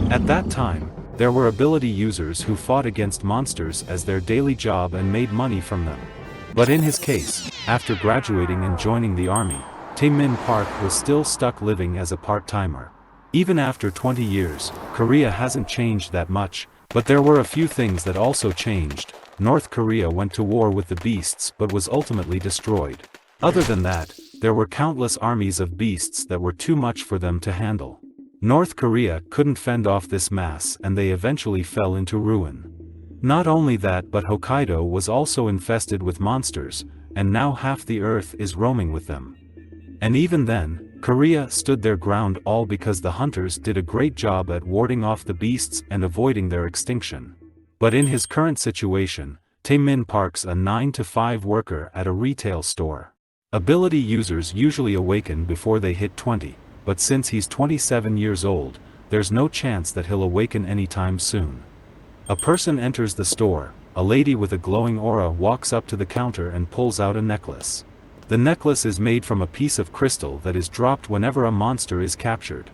At that time, there were ability users who fought against monsters as their daily job and made money from them. But in his case, after graduating and joining the army, Tae Min Park was still stuck living as a part-timer. Even after 20 years, Korea hasn't changed that much, but there were a few things that also changed. North Korea went to war with the beasts but was ultimately destroyed. Other than that, there were countless armies of beasts that were too much for them to handle. North Korea couldn't fend off this mass and they eventually fell into ruin. Not only that, but Hokkaido was also infested with monsters, and now half the earth is roaming with them. And even then, Korea stood their ground, all because the hunters did a great job at warding off the beasts and avoiding their extinction. But in his current situation, Tae Min Park's a 9-to-5 worker at a retail store. Ability users usually awaken before they hit 20, but since he's 27 years old, there's no chance that he'll awaken anytime soon. A person enters the store. A lady with a glowing aura walks up to the counter and pulls out a necklace. The necklace is made from a piece of crystal that is dropped whenever a monster is captured,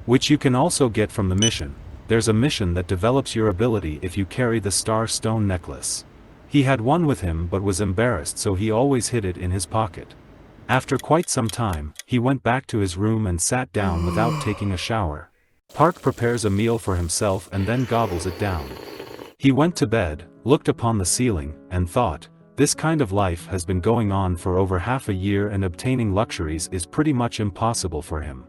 which you can also get from the mission. There's a mission that develops your ability if you carry the star stone necklace. He had one with him but was embarrassed, so he always hid it in his pocket. After quite some time, he went back to his room and sat down without taking a shower. Park prepares a meal for himself and then gobbles it down. He went to bed, looked upon the ceiling, and thought, this kind of life has been going on for over half a year and obtaining luxuries is pretty much impossible for him.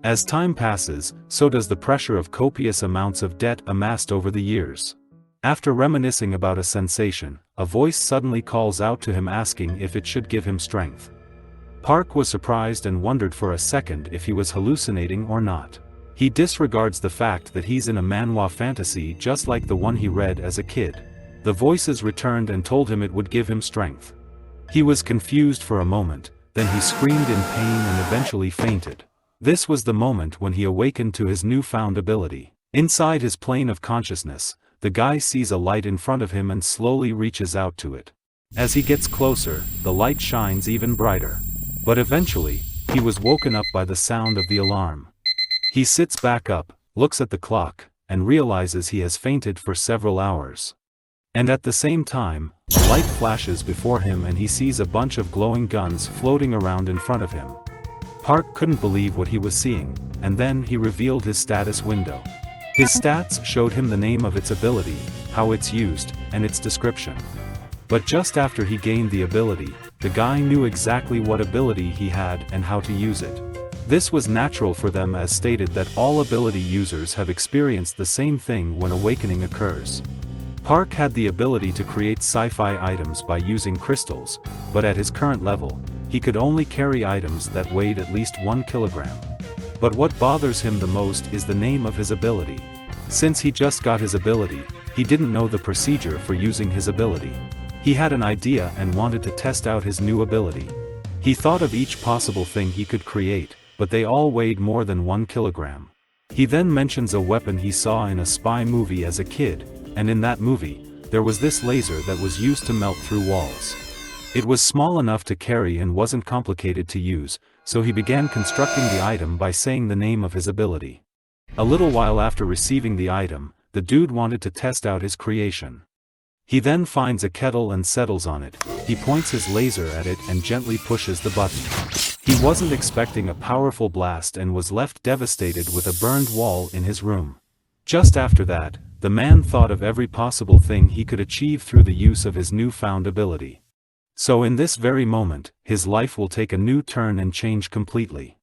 As time passes, so does the pressure of copious amounts of debt amassed over the years. After reminiscing about a sensation, a voice suddenly calls out to him asking if it should give him strength. Park was surprised and wondered for a second if he was hallucinating or not. He disregards the fact that he's in a manhwa fantasy just like the one he read as a kid. The voices returned and told him it would give him strength. He was confused for a moment, then he screamed in pain and eventually fainted. This was the moment when he awakened to his newfound ability. Inside his plane of consciousness, the guy sees a light in front of him and slowly reaches out to it. As he gets closer, the light shines even brighter. But eventually, he was woken up by the sound of the alarm. He sits back up, looks at the clock, and realizes he has fainted for several hours. And at the same time, a light flashes before him and he sees a bunch of glowing guns floating around in front of him. Park couldn't believe what he was seeing, and then he revealed his status window. His stats showed him the name of its ability, how it's used, and its description. But just after he gained the ability, the guy knew exactly what ability he had and how to use it. This was natural for them, as stated that all ability users have experienced the same thing when awakening occurs. Park had the ability to create sci-fi items by using crystals, but at his current level, he could only carry items that weighed at least 1 kilogram. But what bothers him the most is the name of his ability. Since he just got his ability, he didn't know the procedure for using his ability. He had an idea and wanted to test out his new ability. He thought of each possible thing he could create, but they all weighed more than 1 kilogram. He then mentions a weapon he saw in a spy movie as a kid, and in that movie, there was this laser that was used to melt through walls. It was small enough to carry and wasn't complicated to use, so he began constructing the item by saying the name of his ability. A little while after receiving the item, the dude wanted to test out his creation. He then finds a kettle and settles on it. He points his laser at it and gently pushes the button. He wasn't expecting a powerful blast and was left devastated with a burned wall in his room. Just after that, the man thought of every possible thing he could achieve through the use of his newfound ability. So in this very moment, his life will take a new turn and change completely.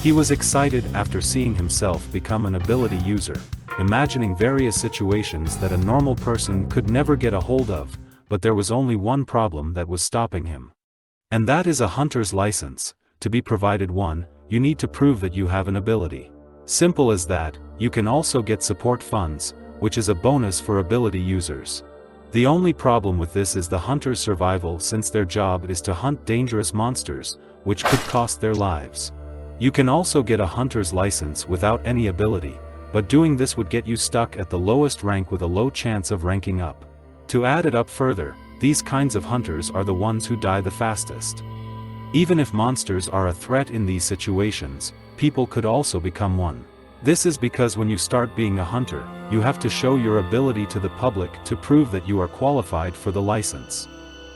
He was excited after seeing himself become an ability user, imagining various situations that a normal person could never get a hold of, but there was only one problem that was stopping him. And that is a hunter's license. To be provided one, you need to prove that you have an ability. Simple as that. You can also get support funds, which is a bonus for ability users. The only problem with this is the hunter's survival, since their job is to hunt dangerous monsters, which could cost their lives. You can also get a hunter's license without any ability, but doing this would get you stuck at the lowest rank with a low chance of ranking up. To add it up further, these kinds of hunters are the ones who die the fastest. Even if monsters are a threat in these situations, people could also become one. This is because when you start being a hunter, you have to show your ability to the public to prove that you are qualified for the license.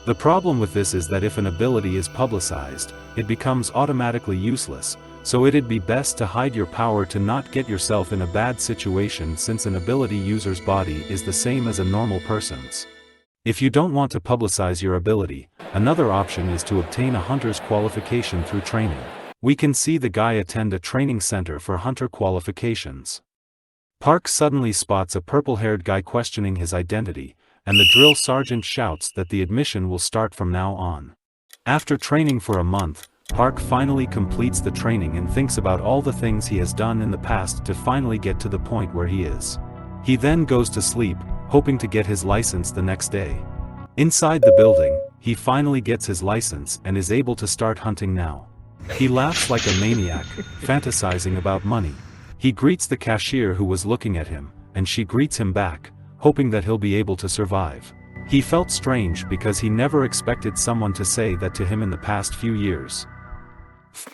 The problem with this is that if an ability is publicized, it becomes automatically useless, so it'd be best to hide your power to not get yourself in a bad situation, since an ability user's body is the same as a normal person's. If you don't want to publicize your ability, another option is to obtain a hunter's qualification through training. We can see the guy attend a training center for hunter qualifications. Park suddenly spots a purple-haired guy questioning his identity, and the drill sergeant shouts that the admission will start from now on. After training for a month, Park finally completes the training and thinks about all the things he has done in the past to finally get to the point where he is. He then goes to sleep, hoping to get his license the next day. Inside the building, he finally gets his license and is able to start hunting now. He laughs like a maniac, fantasizing about money. He greets the cashier who was looking at him, and she greets him back, hoping that he'll be able to survive. He felt strange because he never expected someone to say that to him in the past few years.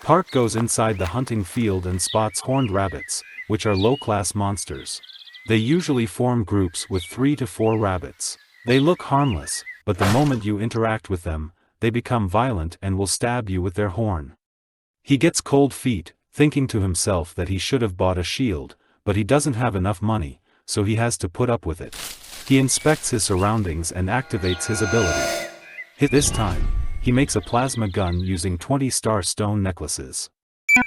Park goes inside the hunting field and spots horned rabbits, which are low-class monsters. They usually form groups with 3 to 4 rabbits. They look harmless, but the moment you interact with them, they become violent and will stab you with their horn. He gets cold feet, thinking to himself that he should have bought a shield, but he doesn't have enough money, so he has to put up with it. He inspects his surroundings and activates his ability. This time, he makes a plasma gun using 20 star stone necklaces.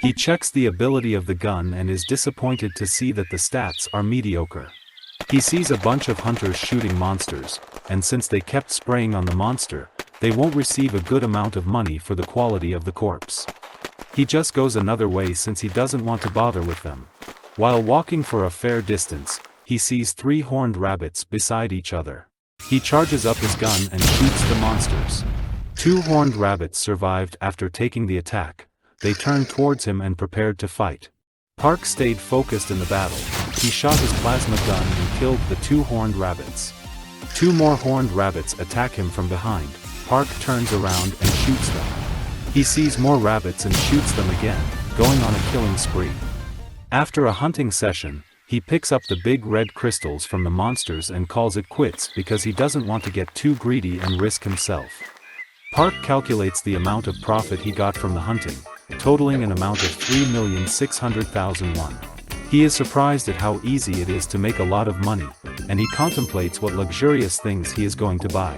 He checks the ability of the gun and is disappointed to see that the stats are mediocre. He sees a bunch of hunters shooting monsters, and since they kept spraying on the monster, they won't receive a good amount of money for the quality of the corpse. He just goes another way since he doesn't want to bother with them. While walking for a fair distance, he sees 3 horned rabbits beside each other. He charges up his gun and shoots the monsters. 2 horned rabbits survived after taking the attack. They turned towards him and prepared to fight. Park stayed focused in the battle. He shot his plasma gun and killed the 2 horned rabbits. 2 more horned rabbits attack him from behind. Park turns around and shoots them. He sees more rabbits and shoots them again, going on a killing spree. After a hunting session, he picks up the big red crystals from the monsters and calls it quits because he doesn't want to get too greedy and risk himself. Park calculates the amount of profit he got from the hunting, totaling an amount of 3,600,000 won. He is surprised at how easy it is to make a lot of money, and he contemplates what luxurious things he is going to buy.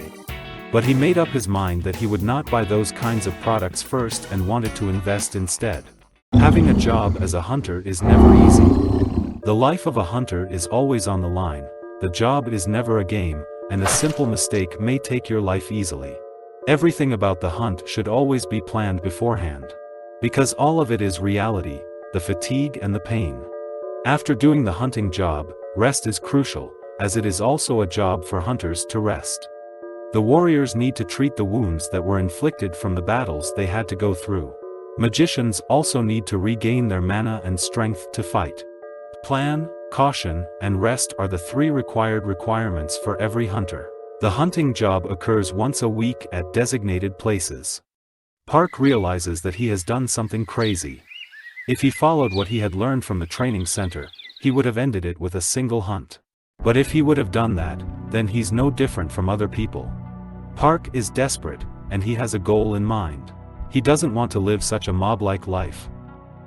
But he made up his mind that he would not buy those kinds of products first and wanted to invest instead. Having a job as a hunter is never easy. The life of a hunter is always on the line, the job is never a game, and a simple mistake may take your life easily. Everything about the hunt should always be planned beforehand. Because all of it is reality, the fatigue and the pain. After doing the hunting job, rest is crucial, as it is also a job for hunters to rest. The warriors need to treat the wounds that were inflicted from the battles they had to go through. Magicians also need to regain their mana and strength to fight. Plan, caution, and rest are the 3 required requirements for every hunter. The hunting job occurs once a week at designated places. Park realizes that he has done something crazy. If he followed what he had learned from the training center, he would have ended it with a single hunt. But if he would have done that, then he's no different from other people. Park is desperate, and he has a goal in mind. He doesn't want to live such a mob-like life.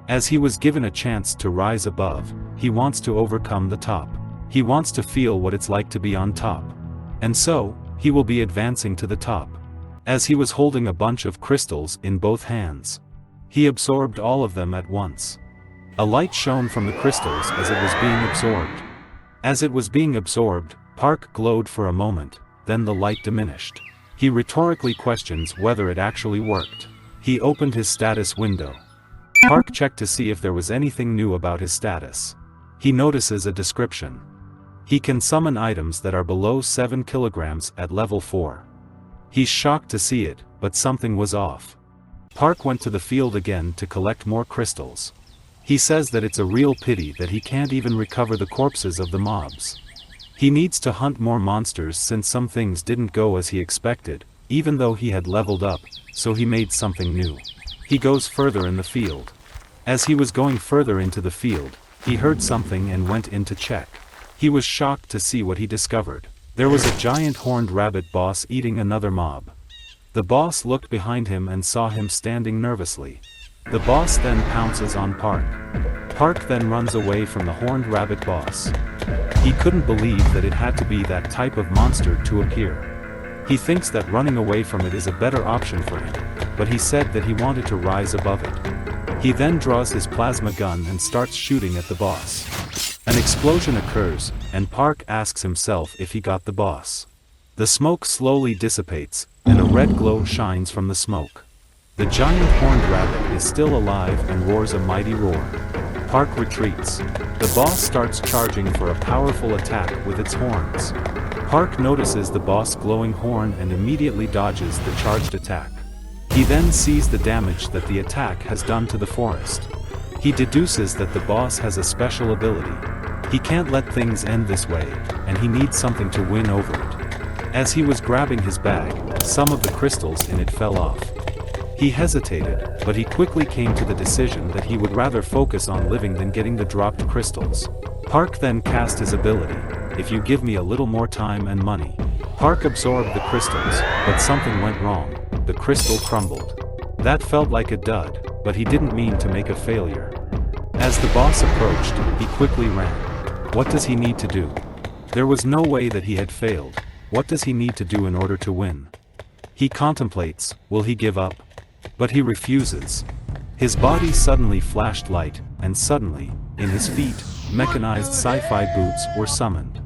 As he was given a chance to rise above, he wants to overcome the top. He wants to feel what it's like to be on top. And so, he will be advancing to the top. As he was holding a bunch of crystals in both hands, he absorbed all of them at once. A light shone from the crystals as it was being absorbed. As it was being absorbed, Park glowed for a moment, then the light diminished. He rhetorically questions whether it actually worked. He opened his status window. Park checked to see if there was anything new about his status. He notices a description. He can summon items that are below 7 kilograms at level 4. He's shocked to see it, but something was off. Park went to the field again to collect more crystals. He says that it's a real pity that he can't even recover the corpses of the mobs. He needs to hunt more monsters since some things didn't go as he expected, even though he had leveled up, so he made something new. He goes further in the field. As he was going further into the field, he heard something and went in to check. He was shocked to see what he discovered. There was a giant horned rabbit boss eating another mob. The boss looked behind him and saw him standing nervously. The boss then pounces on Park. Park then runs away from the horned rabbit boss. He couldn't believe that it had to be that type of monster to appear. He thinks that running away from it is a better option for him, but he said that he wanted to rise above it. He then draws his plasma gun and starts shooting at the boss. An explosion occurs, and Park asks himself if he got the boss. The smoke slowly dissipates, and a red glow shines from the smoke. The giant horned rabbit is still alive and roars a mighty roar. Park retreats. The boss starts charging for a powerful attack with its horns. Park notices the boss' glowing horn and immediately dodges the charged attack. He then sees the damage that the attack has done to the forest. He deduces that the boss has a special ability. He can't let things end this way, and he needs something to win over it. As he was grabbing his bag, some of the crystals in it fell off. He hesitated, but he quickly came to the decision that he would rather focus on living than getting the dropped crystals. Park then cast his ability, "If you give me a little more time and money." Park absorbed the crystals, but something went wrong. The crystal crumbled. That felt like a dud, but he didn't mean to make a failure. As the boss approached, he quickly ran. What does he need to do? There was no way that he had failed. What does he need to do in order to win? He contemplates, will he give up? But he refuses. His body suddenly flashed light, and suddenly, in his feet, mechanized sci-fi boots were summoned.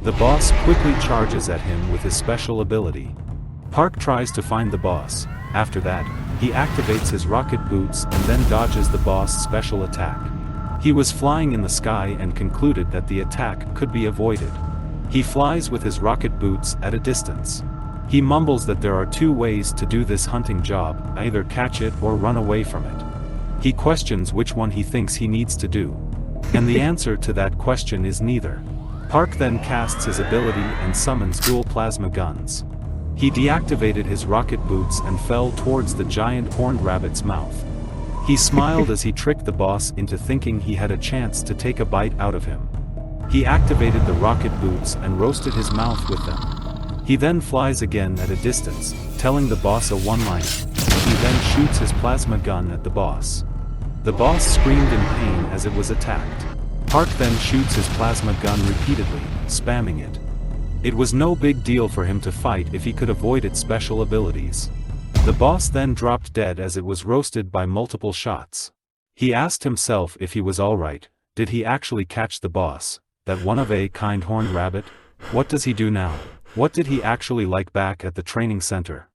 The boss quickly charges at him with his special ability. Park tries to find the boss. After that, he activates his rocket boots and then dodges the boss' special attack. He was flying in the sky and concluded that the attack could be avoided. He flies with his rocket boots at a distance. He mumbles that there are two ways to do this hunting job, either catch it or run away from it. He questions which one he thinks he needs to do. And the answer to that question is neither. Park then casts his ability and summons dual plasma guns. He deactivated his rocket boots and fell towards the giant horned rabbit's mouth. He smiled as he tricked the boss into thinking he had a chance to take a bite out of him. He activated the rocket boots and roasted his mouth with them. He then flies again at a distance, telling the boss a one-liner. He then shoots his plasma gun at the boss. The boss screamed in pain as it was attacked. Park then shoots his plasma gun repeatedly, spamming it. It was no big deal for him to fight if he could avoid its special abilities. The boss then dropped dead as it was roasted by multiple shots. He asked himself if he was alright. Did he actually catch the boss? That one of a kind horned rabbit? What does he do now? What did he actually like back at the training center?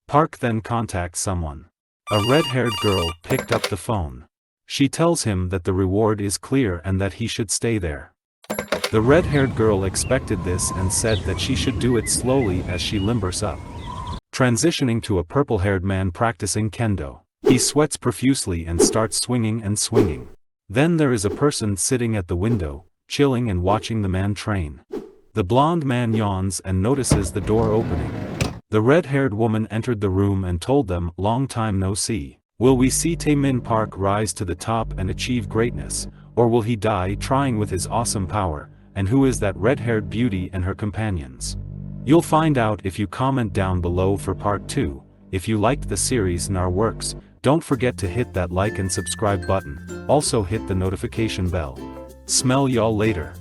Park then contacts someone. A red-haired girl picked up the phone. She tells him that the reward is clear and that he should stay there. The red-haired girl expected this and said that she should do it slowly as she limbers up. Transitioning to a purple-haired man practicing kendo. He sweats profusely and starts swinging and swinging. Then there is a person sitting at the window, chilling and watching the man train. The blonde man yawns and notices the door opening. The red-haired woman entered the room and told them, "Long time no see. Will we see Tae Min Park rise to the top and achieve greatness, or will he die trying with his awesome power, and who is that red-haired beauty and her companions?" You'll find out if you comment down below for part 2. If you liked the series and our works, don't forget to hit that like and subscribe button, also hit the notification bell. Smell y'all later.